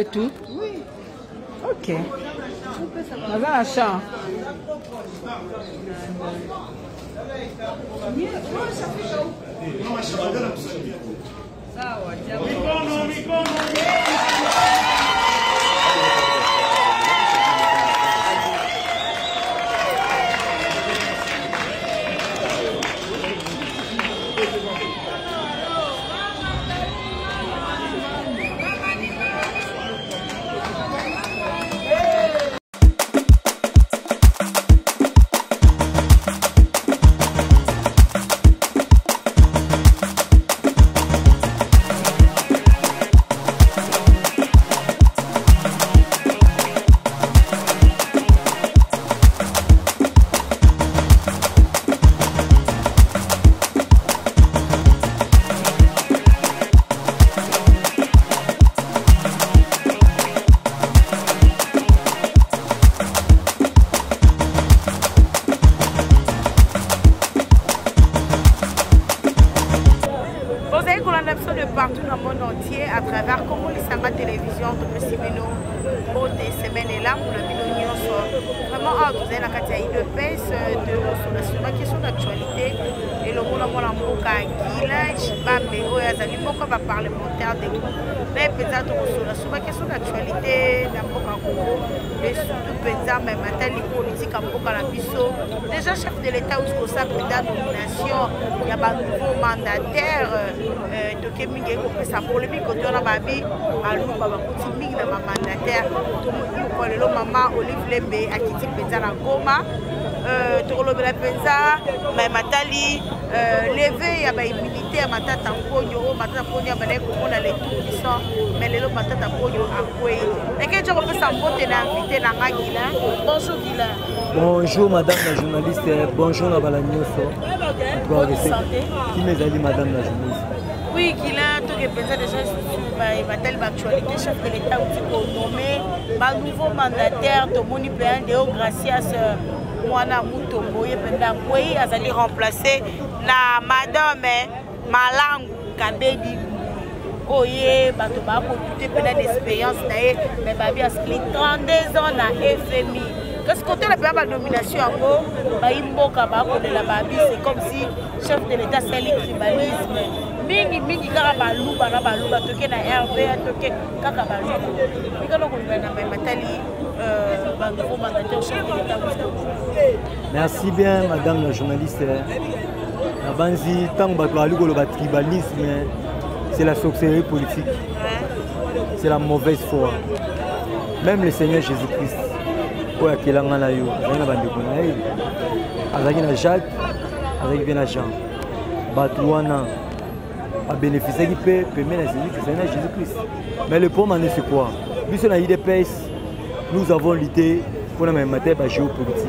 C'est tout? Oui. Ok. Dans un champ. De partout dans le monde entier à travers Congo Lisanga Télévision de Simeno pour des semaines là pour la Milonion vraiment vous avez la catégorie de pèse de sur la question d'actualité et le monde en Mboka Gila Chibambe Oyazali Mboka va parlementaire des groupes mais peut-être sur la question d'actualité dans Mboka Congo et surtout peut-être même matériel politique en Mboka la biso déjà chef de l'État où ça peut-être nomination il y a pas nouveau mandataire de mingi kopesa polémique autour na babi aluba bakuti mingi na mandataire to lelo mama Olive Lembe akiti penza na Goma tokolobela penza matali levé ya ba militaire matata mponyo bale komona les tout mais lelo matata mponyo akwei eke je kopesa mbote na invité na ngakila bonjour Gila. Bonjour madame la journaliste, bonjour la balanyoso. Qui m'est madame la journaliste? Oui, qu'il a tout déjà sur ma telle actualité, chef de l'État qui nommé ma nouveau mandataire de mon IPN de Gracias Mwana Mutombo et pendant oui azali remplacer na madame Malangu Kabedi oye bato ba ko toute pendant l'expérience nae mais babi ascli 32 ans na FMI. Qu'est-ce que tu as la nomination en gros baimboka ba ko de la babi c'est comme si chef de l'État c'est le tribalisme. Mingi kaka baluba na baluba toke na RV toke kaka baluba mikalo ko na matali bango mandataire chef de l'État. Merci bien madame la journaliste. La banzi tant bato ko le tribalisme c'est la sorcellerie politique. C'est la mauvaise foi. Même le Seigneur Jésus-Christ oya kelanga na yo na bandeko na ye azaki na Jacques azaki bien na Jean bato wana a bénéficié qui peut permettre à Seigneur Jésus-Christ. Mais le problème c'est quoi? Puisque dans l'IDPS, nous avons lutté pour la matière géopolitique.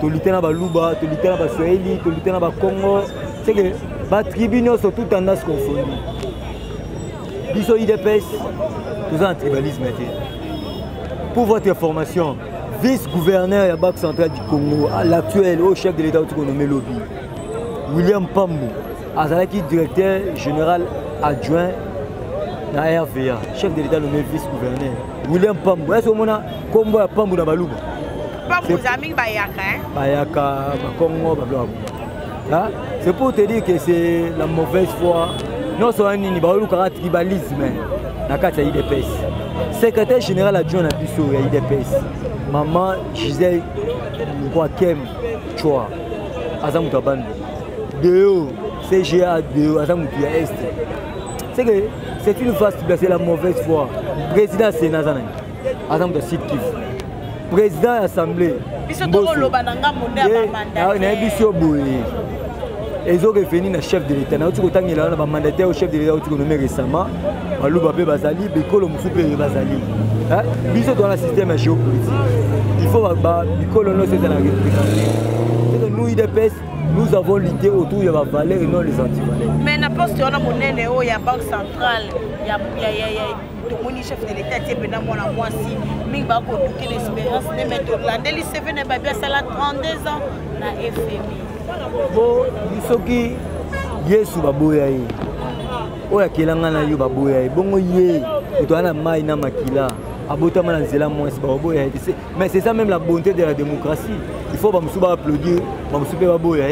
Tu luttes dans Baluba, tu luttes dans Swahili, tu luttes dans Congo. C'est que les tribunaux sont toutes tendances confondues. Puisque l'IDPS, nous avons un tribalisme. Pour votre information, vice-gouverneur de la Banque centrale du Congo, l'actuel haut chef de l'État qui nommé Lobby, William Pambou. Azalaki directeur général adjoint na RVA, chef de l'État nommé vice-gouverneur. William Pambou. Est-ce que vous avez combo à Pambou dans Balouba? Pambou Zaming Bayaka. Bayaka, Congo, blablabla. C'est pour te dire que c'est la mauvaise foi. Non seulement ni Balouba tribalisme na kati ya IDPS. Secrétaire général adjoint na biso ya IDPS. Maman Gisèle Kwakem Chua. Azamu Tabando. Deo CGA de Azamutia Est. C'est que c'est une phase, c'est la mauvaise foi. Président Sénat, Azamutia Sud-Kiv. Président de l'Assemblée. Ils ont revenu le chef de l'État. Ils ont mandaté au chef de l'État qui nommé récemment. Bazali, Bikolo Moussoupe Bazali. Ils sont dans le système géopolitique. Il faut Bikolo nous c'est dans la République. Nous, IDPS, nous avons lutté autour de la valeur et non les antivaleurs. Mais n'importe où on a monnaie, il y a banque centrale, il y a le chef de l'État qui est pendant mon mois si, mais il va conduire l'expérience de méthode. La délice est venue à ça la 32 ans na FMI. Bon, bisoki Yesu baboya yi. Oya kelanga na yo baboya yi. Bongo ye, ito ana mai na makila. abotama na nzela moins baboya mais c'est ça même la bonté de la démocratie. Il faut bamusu ba applaudir bamusu pe baboya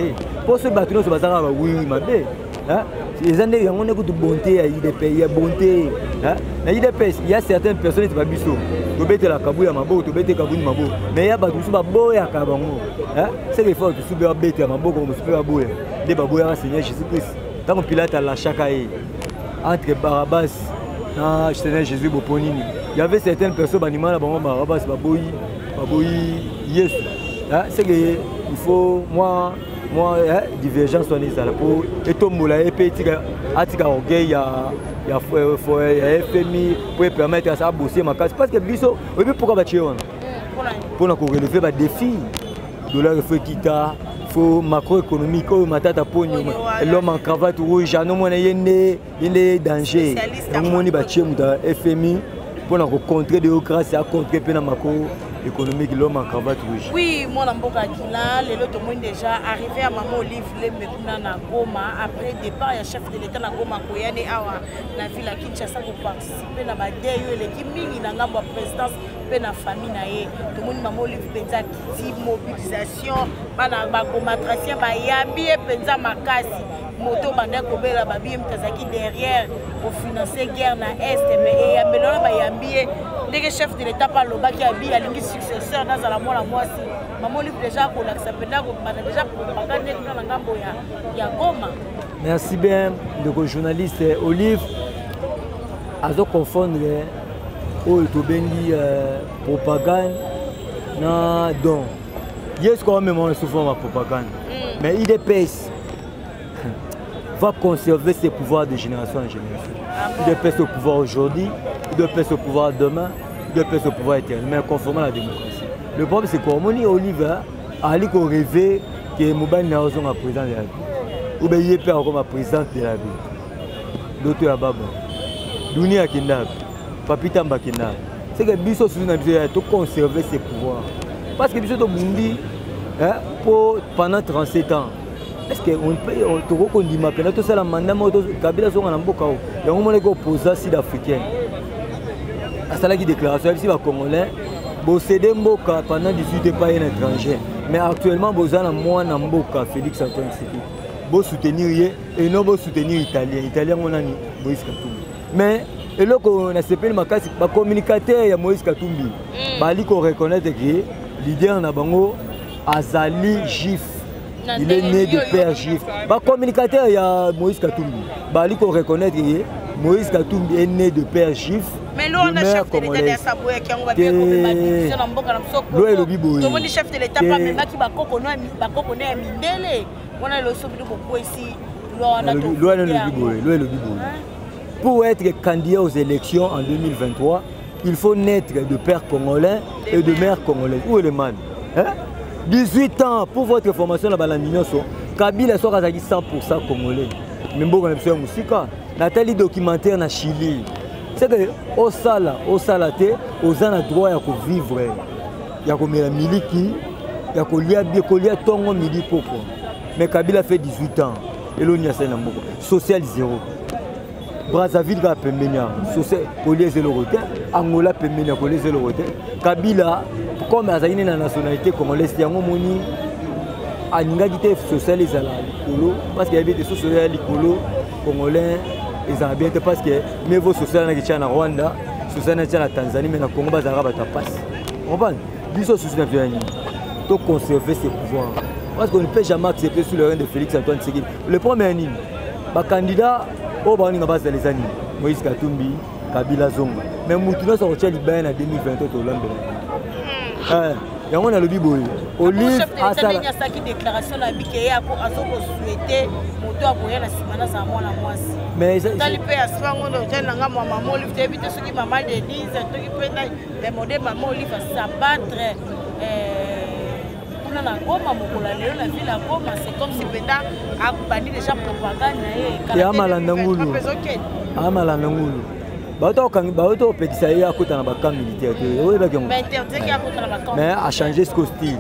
pour ce bateau so bazaka ba oui mabe hein les années yango ne kutu bonté ya IDP ya bonté hein na IDP il y a certaines personnes qui ba biso to bete la kabuya maboko to bete kabuni maboko mais ya bato so baboya ka bango hein c'est qu'il faut to super bete ya maboko bamusu pe baboya de baboya Seigneur Jésus-Christ tant que Pilate a la chaka entre Barabbas na Seigneur Jésus boponini. Il y avait certaines personnes qui ont dit c'est qu'il faut, moi, divergence sur les alpes. Et tout le monde a été orgueil, il y a FMI pour permettre à ça de bosser ma case. Parce que pourquoi pour nous relever les défis de la réforme faut macroéconomique, l'homme en cravate rouge, il y a des dangers. FMI pour rencontrer des démocratie, à contrer la macroéconomique, l'homme en cravate rouge. Oui, moi, je suis déjà arrivé à Maman Olive, na Goma. Après le départ, il y a chef de l'État na Goma, Koyane Awa, na ville à Kinshasa pour participer à la DEU, l'équipe mini, na la présidence, et la famille. Tout le monde Maman Olive, penza qui mobilisation, na Goma, tracien, yambi, penza makasi. Moto banda kobela babi mtazaki derrière pour financer guerre na est mais et amelona ba yambié dès que chef de l'état par le bas qui a bi alingi successeur dans la mois mwasi Maman Olive déjà ko laksa penda ko bana déjà pour bagane na ngambo ya Goma. Merci bien de journaliste Olive azo confondre o to bengi propagande na don yes quand même on souvent la propagande mais il dépasse va conserver ses pouvoirs de génération en génération. Il dépasse au pouvoir aujourd'hui, il dépasse au pouvoir demain, il dépasse au pouvoir éternel, mais conformément à la démocratie. Le problème c'est qu'on Oliver a rêvé que Moubani n'a pas président de la vie. Ou bien il est comme président de la vie. D'autres à Baba. Dunia Kindab, Papita Mbakina. C'est que Bisso a tout conserver ses pouvoirs. Parce que Bisso Mundi, pendant 37 ans, est-ce qu'on peut dire que tout ça la mandat Kabila sont en Mboka il y a un moment où opposant sud-africain à ça la déclaration ici va congolais posséder Mboka pendant 18 ans pas un étranger mais actuellement bozana moi na Mboka Félix Antoine Tshisekedi bo soutenir et non bo soutenir italien on a ni Moïse Katumbi mais et là qu'on a CPL makasi ba communicateur ya Moïse Katumbi bali ko reconnaître que leader na bango azali juif. Il est né de père juif. Le communicateur, il y a Moïse Katumbi. Il faut reconnaître que Moïse Katumbi est né de père juif. Mais là, on a chef de l'État de Saboué qui a bien compris la L'eau est le bibou. Tout le monde chef de l'État, pas même qui va connaître Mindele. On a le souffle de beaucoup ici. L'eau est le bibou. Pour être candidat aux élections en 2023, il faut naître de père congolais et de mère congolaise. Où est le man? 18 ans pour votre formation là-bas la Minyoso, Kabila soit 100% congolais. Même si on a un musica, Nathalie documentaire na Chili. C'est que au sala aux ans droit à vivre, il y a comme la miliki, il y a colia tongo mili popo. Mais Kabila fait 18 ans et l'on y a ça n'ambo. Social zéro. Brazzaville va pemenia, social colia zéro roté, Angola pemenia colia zéro roté. Kabila comme à la nationalité congolaise, il y a un moni à l'ingagité sociale et à l'icolo, parce qu'il y avait des sociaux à l'icolo congolais, ils ont bien parce que mes vos sociaux à la Rwanda, sociaux à la Tanzanie, mais dans le Congo, ils ont passe. On va dire que les sociaux ont conserver ses pouvoirs. Parce qu'on ne peut jamais accepter sous le règne de Félix Antoine Tshisekedi. Le premier année, le candidat au Bani na base des années, Moïse Katumbi, Kabila Zonga. Mais Moutouna s'en retient libéré en 2023 au Lambé. Il y a un biboy. Olive a sa déclaration à Bikeye a souhaité moto aboyer la simana za mwana mwasi. Mais ça il peut asfa ngono tena nga maman Olive éviter ce qui maman Denise to qui peut les modèles maman Olive s'abattre pour la Goma mokola lelo la ville à Goma c'est comme si Benda a banni déjà propagande et amalanda ngulu. Amalanda ngulu. Baoto pekisa ya kota na baka militaire mais a changé ce style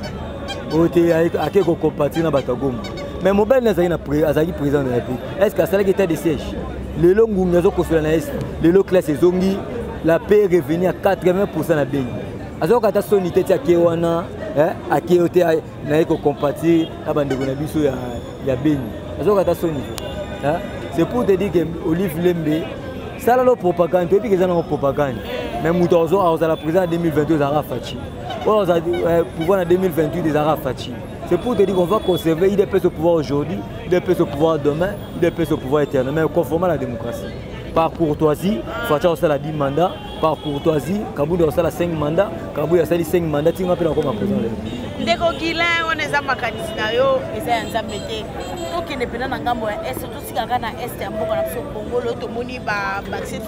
ote ake ko compatir na batagoma mais mobile nazali na azali président de la République est-ce que ça l'état de siège lelo ngunga zo kosela na est lelo classe ezongi la paix est revenue à 80% à Béni. Alors quand tu as son unité, tu as Kéwana, à Kéoté, tu as compatir à Bandegonabiso, il y a Béni. Alors quand tu as son unité. C'est pour te dire que Olive Lembe, ça la propagande, tu dis que c'est une propagande. Mais Moutouzo a la présidence en 2022 Zara Fachi. On a pouvoir en 2028 des Zara Fachi. C'est pour te dire qu'on va conserver, il peut se pouvoir aujourd'hui, il peut se pouvoir demain, il peut se pouvoir éternellement, mais conformément à la démocratie. Par courtoisie, Facha a la 10 mandats, par courtoisie, Kabou a la 5 mandats, Kabou a 5 mandats, tu m'appelles encore ma présidence. Ndeko Guilain, on est à makanisi na yo, eza nzambete. To ki ne pena na ngambo ya est, to sika na est ya mboka na biso Congo, lo to moni ba c'est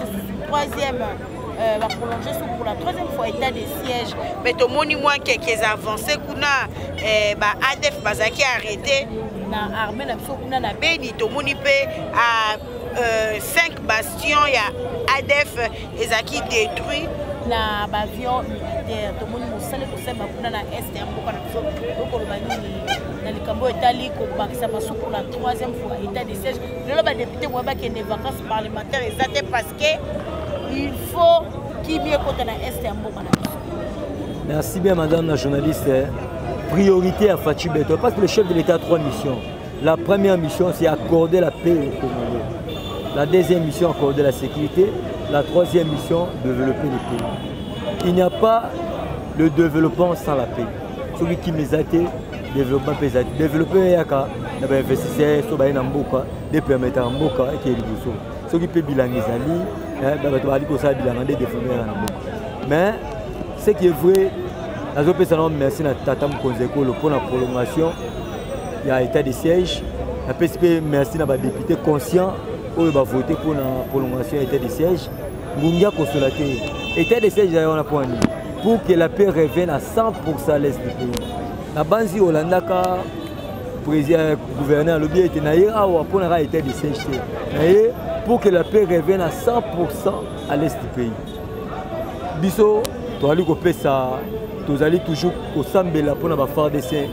troisième va prolonger pour la troisième fois état de siège. Mais to moni moins quelques avancées kuna ba ADF bazaki arrêté na armée na biso kuna na Beni, to moni pe à 5 bastions ya ADF ezaki détruit na bavion militaire to moni mosale kosema kuna na est ya mboka na biso okoloba nini na likambo etali kobakisa masu pour la troisième fois état de siège lelo ba député mo bakende vacances parlementaires ezate parce que il faut qu'il y ait côté na est ya mboka na biso. Merci bien madame la journaliste. Priorité à Fachi Beto parce que le chef de l'État a 3 missions. La première mission c'est accorder la paix au Congo. La deuxième mission accorder la sécurité. La troisième mission, développer le pays. Il n'y a pas le développement sans la paix. Celui qui me zate, développement pesant. Développer yaka, les investisseurs, les Namboka, les permettre à Mboka et qui est le bousseau. Celui qui peut bilanguer ça, mais ce qui est vrai, merci à Tata Mkonzeko pour la prolongation. Il y a état de siège. Merci à les députés conscients. On va voter pour la prolongation de l'état de siège. Ngungia Kosolaté. État de siège pour que la paix revienne à 100% à l'est du pays. La Banzi Holandaka, président gouverneur, le bien était pour l'état de siège. Pour que la paix revienne à 100% à l'est du pays. Biso, tu allais toujours au Sambela pour la faire des scènes.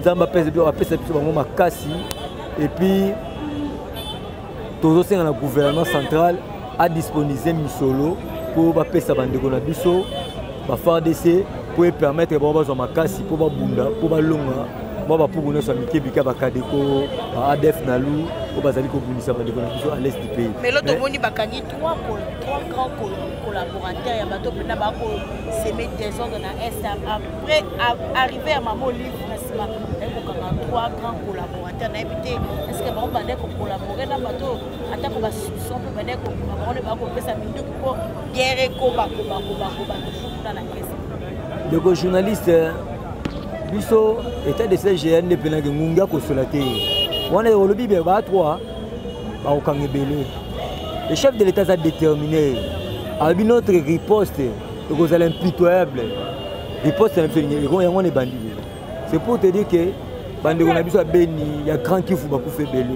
Zamba pèse et puis tout aussi dans le gouvernement central a disponible Misolo pour faire sa bande de biso, faire des essais pour permettre de faire ma casse pour bunda pour longa moi pour nous sommes Kebika Bakadeko ADF Nalu pour bazali ko bunisa bande de biso à l'est du pays. Mais l'autre moni bakani trois grands collaborateurs ya bato pena bako semer désordre na est après arriver à maman livre na sima trois grands collaborateurs na évité est-ce que bon bande ko collaborer na bato ata ko ba solution pour bande ko ba ko pesa mindu ko guerre ko ba toujours na caisse. Donc journaliste biso état de siège ya ndepena ke ngunga ko solaté wana olobi be ba 3 ba okangebele. Le chef de l'État a déterminé à notre riposte vous allez impitoyable riposte c'est bandit. C'est pour te dire que bande on a biso Beni il y a grand kifu ba kufe belé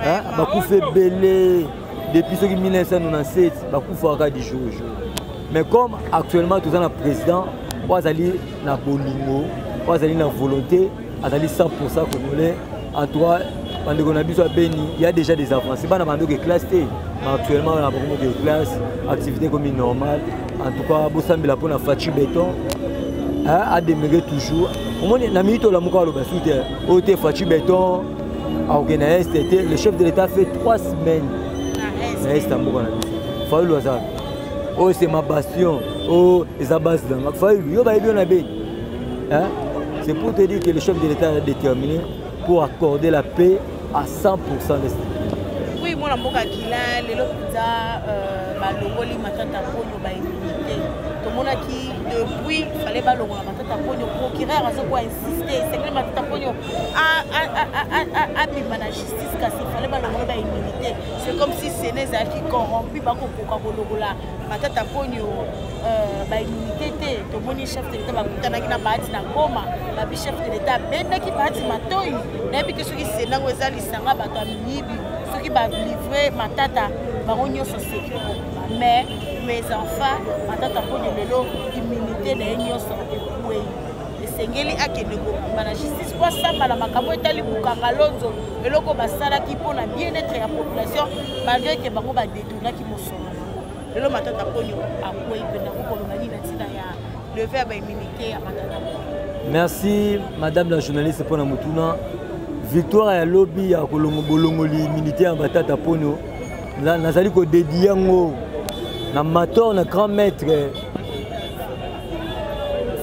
hein ba kufe belé depuis ce 1997 ba kufa ka du jour. Mais comme actuellement tout ça na président pas aller na bolingo pas aller na volonté aller 100% congolais en toi bande on a biso Beni il y a déjà des avancées bana bande que classe actuellement on a beaucoup de classes activités comme normales en tout cas bosambela pour na Fachi Béton a demeuré toujours au moins na minute la muka lo basute au te Fachi Béton le chef de l'État fait 3 semaines na Istanbul fa lo ça oh c'est ma bastion oh les abas là fa yo ba bien na bé hein c'est pour te dire que le chef de l'État a déterminé pour accorder la paix à 100% l'Est. Oui, moi, je suis là, les longoli matata ponyo ba immunité. Tout le monde qui depuis fallait ba longola matata ponyo procureur a quoi insister, c'est que matata ponyo a bima na justice kasi fallait ba longola ba immunité. C'est comme si Sénégal qui corrompu ba ko longola matata ponyo ba immunité. Tout le monde chef de l'État ba kutana kina baati na Goma, ba chef de l'État benda ki baati matoi. Na bi que ce qui Sénégal ezali sanga ba to miyibi. Ceux qui va livrer ma tata baronio société mais mes enfants ma tata pour de l'eau immunité de l'union sur le pays et sengeli akenego la justice pour ça la makamo etali bukanga lonzo eloko basala qui pour la bien-être de la population malgré que bango ba détourna qui mosolo le matata ponyo à quoi il peut n'avoir pour le le verbe immunité à matata. Merci madame la journaliste pour la mutuna. Victoire à lobby à Kolongo Bolongo l'immunité à matata ponyo. Là nazali ko dédié ngo na mator na grand maître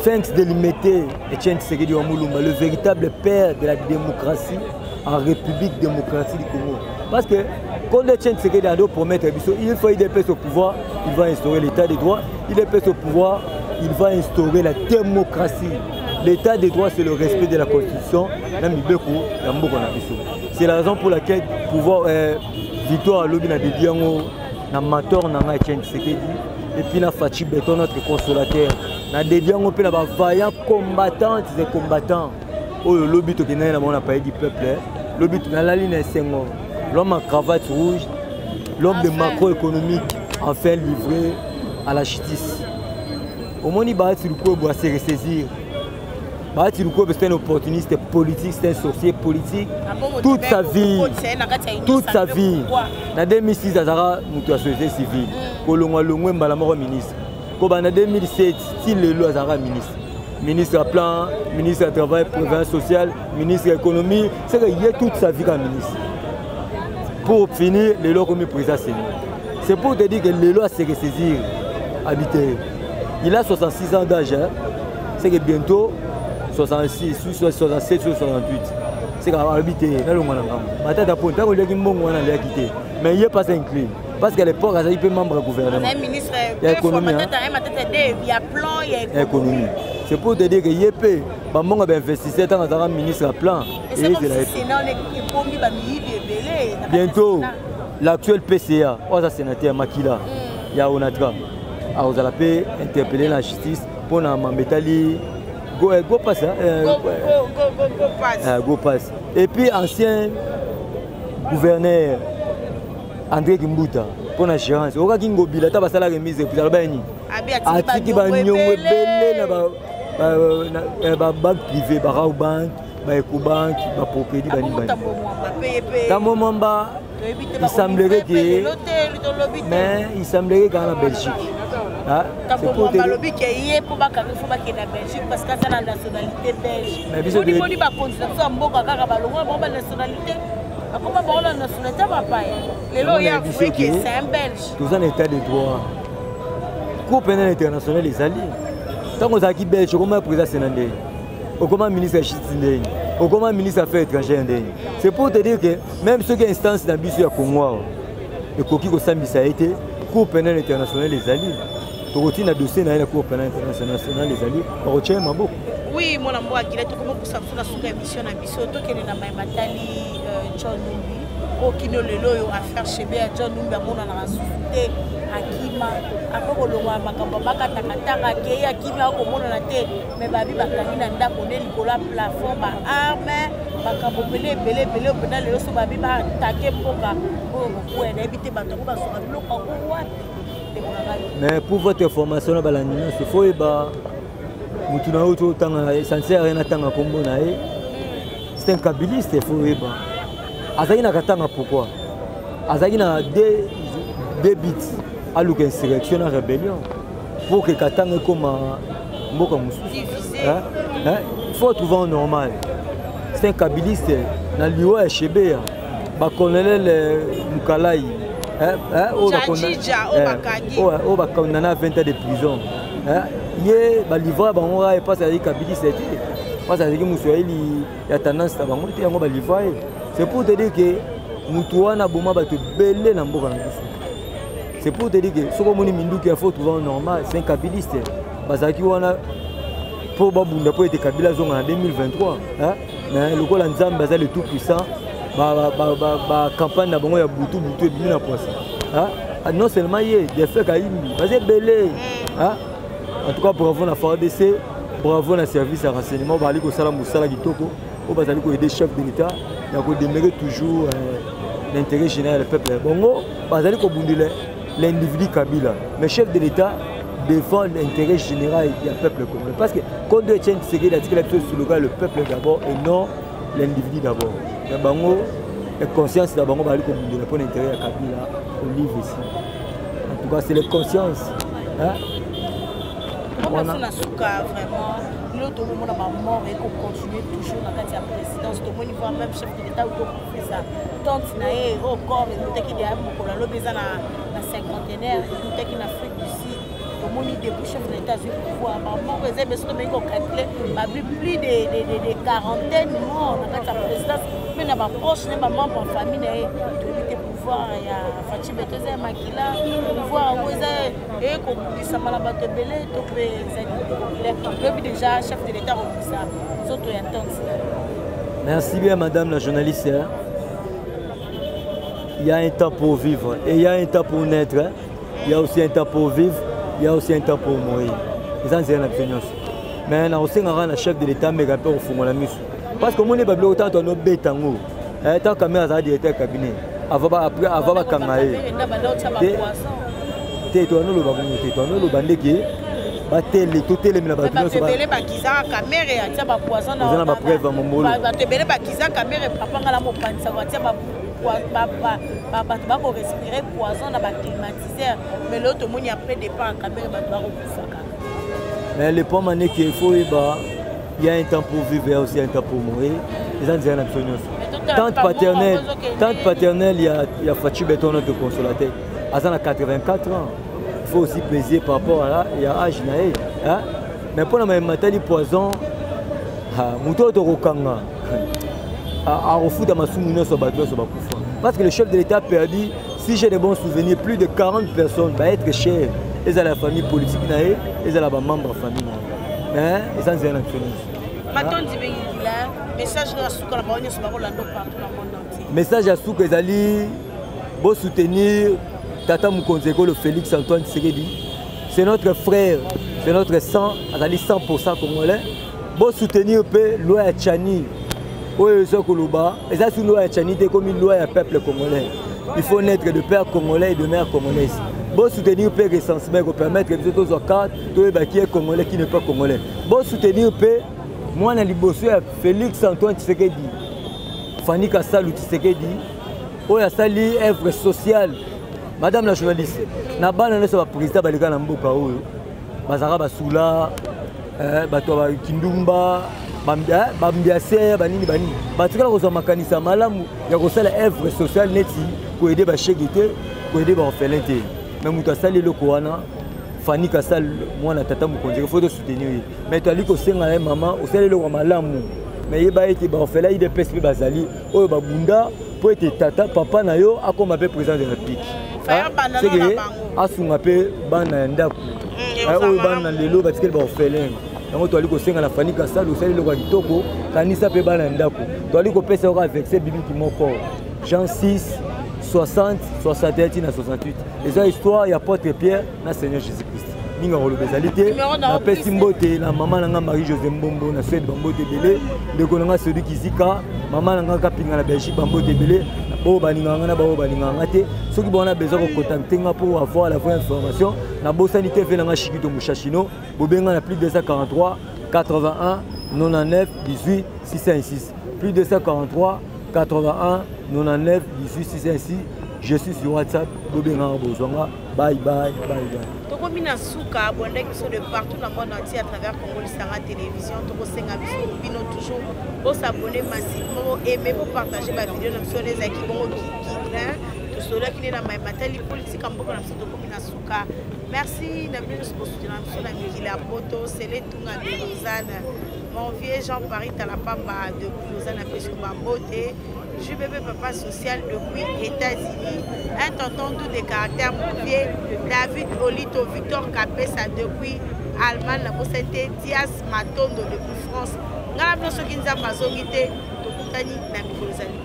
Félix Délimité Etienne Tshisekedi wa Mulumba, le véritable père de la démocratie en République démocratique du Congo. Parce que quand Etienne Tshisekedi a dû promettre il faut qu'il dépasse au pouvoir, il va instaurer l'état des droits, il dépasse au pouvoir, il va instaurer la démocratie. L'état des droits, c'est le respect de la Constitution. C'est la raison pour laquelle pouvoir Victoire à l'objet de Diango, na Mator na Etienne Tshisekedi, et puis na Fachi Beton, notre consolateur. Na Diango, puis na vaillant combattant, des combattants. Oh, le lobby qui est dans le pays du peuple, le lobby qui est dans la ligne Senghor, l'homme en cravate rouge, l'homme de macroéconomique, enfin livré à la justice. Au moins, il va se ressaisir. C'est un opportuniste politique, c'est un sorcier politique. Toute sa vie, en 2006, il a été la société civile. Il a été ministre. En 2007, il a été ministre. Ministre à plan, ministre à travail, prévention sociale, ministre de l'économie. C'est qu'il a toute sa vie comme ministre. Pour finir, le lot comme président Sénat. C'est pour te dire que le lot s'est ressaisir, habité. Il a 66 ans d'âge. C'est que bientôt, 66, 67, 68. C'est qu'à habiter. Mais il n'est pas inclus. Parce qu'à l'époque, il peut membre du gouvernement. Il y a économie. Il y a plan, il y a économie. C'est pour te dire que YP, il a investi dans un ministre à plan. Bientôt, l'actuel PCA, le sénateur Makila, il y a Onatra. Vous allez interpeller la justice pour m'embêter. Go pass. Go pass. Et puis, ancien gouverneur André Kimbuta, pour la gérance. Au cas où il a été la remise, il a été Atiki Banyongwe Bele, la banque privée, la banque, la Ecobank, la propriété. Il semblerait que. Mais il semblerait qu'en Belgique. C'est pour te dire qu'il y a pour la Belgique parce que c'est la nationalité belge. Mais il y a la nationalité. Comment la nationalité va pas? Les lois, il y a c'est un belge. Tout un état de droit. Cour pénale internationale les alliés. Tant qu'on a qui belge, comment président sénateur, comment ministre de la justice, comment ministre des affaires étrangères. C'est pour te dire que même ceux qui ont instance dans le Congo, le coquille au Sambisa a été Cour pénale internationale les alliés. Tu retiens le dossier dans la Cour pénale internationale les alliés. On retient ma beaucoup. Oui, mon amour, il est comment pour ça la sous-émission à Bissoto qui est dans ma matali John Numbi. Au kino lelo affaire chez John Numbi a mon anasouté Akima. Après le roi Makamba Bakatakataka qui est Akima au monde la tête. Mais Babi Bakamina Nda connaît Nicolas plafond ba arme Bakambo belé au pénal le so Babi ba attaquer Mboka pour éviter bateau ba so Babi lo mais pour votre information, il faut que c'est un kabiliste. Il faut que pourquoi il a deux bits à l'insurrection en rébellion pour que Katanga comme il faut trouver un normal. C'est un kabiliste. Dans l'Iwa et Chébéa, le colonel Mukalaï. On va condamner à 20 ans de prison. Il y a pas de c'est pour te dire que c'est pour te dire que ce qu'il faut trouver normal, c'est un kabiliste. Pour être Kabila en 2023. Mais le rôle de le tout puissant. La campagne de Boutou est bien à non seulement il y a des faits qui sont belés. En tout cas, bravo à la FARDC, bravo à la service de renseignement, bravo à la Moussala Gitoko, bravo à des chefs de l'État, qui demeurent toujours l'intérêt général du peuple. Bongo, bravo à l'individu Kabila. Mais chef de l'État défend l'intérêt général du peuple congolais. Parce que quand on tient Tshisekedi a dit qu'il a fait sous le peuple d'abord et non l'individu d'abord. Mais Bango est conscience d'abord pour l'intérêt à Kabila au livre ici. En tout cas, c'est les consciences. Hein? Comment on a souka vraiment? L'autre moment, on a mort et qu'on continue toujours dans la présidence. Tout le monde voit même chef de l'État ou fait ça. Tant qu'il y a au corps, il y a qui est la cinquantenaire, il y a qui en Afrique du Sud. Tout le monde débouche chef de l'État sur le pouvoir. Maman, vous avez plus de quarantaine morts dans la présidence. Mais dans ma proche, dans ma membre en famille, il y a pouvoir, il y a Fatima Tozé Makila, pouvoir, où il y a et ça m'a battu belé, tout le déjà chef de l'État ça. Merci bien, madame la journaliste. Il y a un temps pour vivre et il y a un temps pour naître. Il y a aussi un temps pour vivre, il y a aussi un temps pour mourir. C'est une opinion. Mais on sait que le chef de l'État me rappelle au fond de la mise. Parce que mon ébat autant de nos bêtes en haut. Tant que mes a directeur cabinet. Avant de camarader. Tais-toi, nous le bavons, tais-toi, nous le bandé qui batele totele mina ba tuno so ba tele ba kiza caméra ya tia ba poison na ba preuve mon bolo ba tebele ba kiza caméra papa ngala mo panisa ba tia ba ko respirer poison na ba climatiseur mais l'autre moni après départ caméra ba ba ko faka. Mais le point mané qu'il faut il y a un temps pour vivre et aussi un temps pour mourir. Les gens disent en absolument. Tante paternelle, il y a Fatou Béton notre consolateur. À 84 ans. Il faut aussi peser par rapport à là, il y a âge naé. Mais pour la même maladie poison, parce que le chef de l'État a perdu, si j'ai de bons souvenirs, plus de 40 personnes vont être chères. Ils ont la famille politique, ils ont la membre de la famille. Mais ils ont un message à Souk, ils allaient soutenir Tata Moukonzeko, le Félix Antoine Tshisekedi. C'est notre frère, c'est notre sang, à 100% congolais. Bon soutenir peu loi à Tchani. Oui, ce Koulouba. Et ça, c'est loi à Tchani, c'est comme une loi à peuple congolais. Il faut naître de père congolais et de mère congolaise. Bon soutenir peu recensement pour permettre que nous autres cartes, tous les qui est congolais qui n'est pas congolais. Bon soutenir peu, moi, je suis Félix Antoine Tshisekedi. Fanny Kassalou Tshisekedi. Oui, il y a une œuvre sociale. Madame la journaliste, na bana na président baleka na mboka oyo bazara basula bato ba kindumba bambiase banini banini batikala ko makanisa malamu ya ko sala œuvre sociale neti ko aider ba chegite ko aider ba orphelin te mais muta sali loko wana Fanny Kasal mwana tata Mukonzi il faut te soutenir mais tu ali ko senga na maman o sali loko malamu mais yeba ete ba orphelin ide pesi bazali oyo babunda po ete tata papa na yo akoma pe président de la République. C'est que asunga pe bana ndako oyo bana lelo batikeli ba orphelin yango toali kosenga na Fanny Kasal osali loko kitoko kanisa pe bana ndako toali kopesa oka vexé bibiki moko Jean 6 60 61 na 68 eza histoire ya Apôtre Pierre na Seigneur Jésus-Christ ninga rolo bezalité na pesi mbote na maman nanga Marie José Mbombo na Suède bambote belé ndeko nanga celui kizika maman nanga kapinga na Belgique bambote belé oh baninganga na bao baninganga te ceux qui ont besoin de contacter pour avoir la vraie information na bosani TV nanga Chikito Mushashino bobenga na plus de 243 81 99 18 606 plus de 243 81 99 18 606. Je suis sur WhatsApp, bobenga bozonga bye bye bye bye. Toko mina souka abonné qui sont de partout dans le monde entier à travers Congo Lisanga Télévision. Toko senga bino toujours pour s'abonner massivement, aimer, pour partager ma vidéo sur les équipes qui grain. Tout cela qui est dans ma matériel politique en beaucoup dans Toko mina souka. Merci d'avoir nous soutenir sur la Mikila Poto, c'est les Tunga de Lausanne. Mon vieux Jean-Paris Talapamba de Lausanne a fait sur ma beauté. Je bébé papa social depuis États-Unis. Un tonton doux de caractère mouvier. David Olito, Victor Capessa depuis Allemagne. La Bossente Diaz Matondo depuis France. Ngala Bloso Kinza Mazongite. Tokutani Nami Kolzali.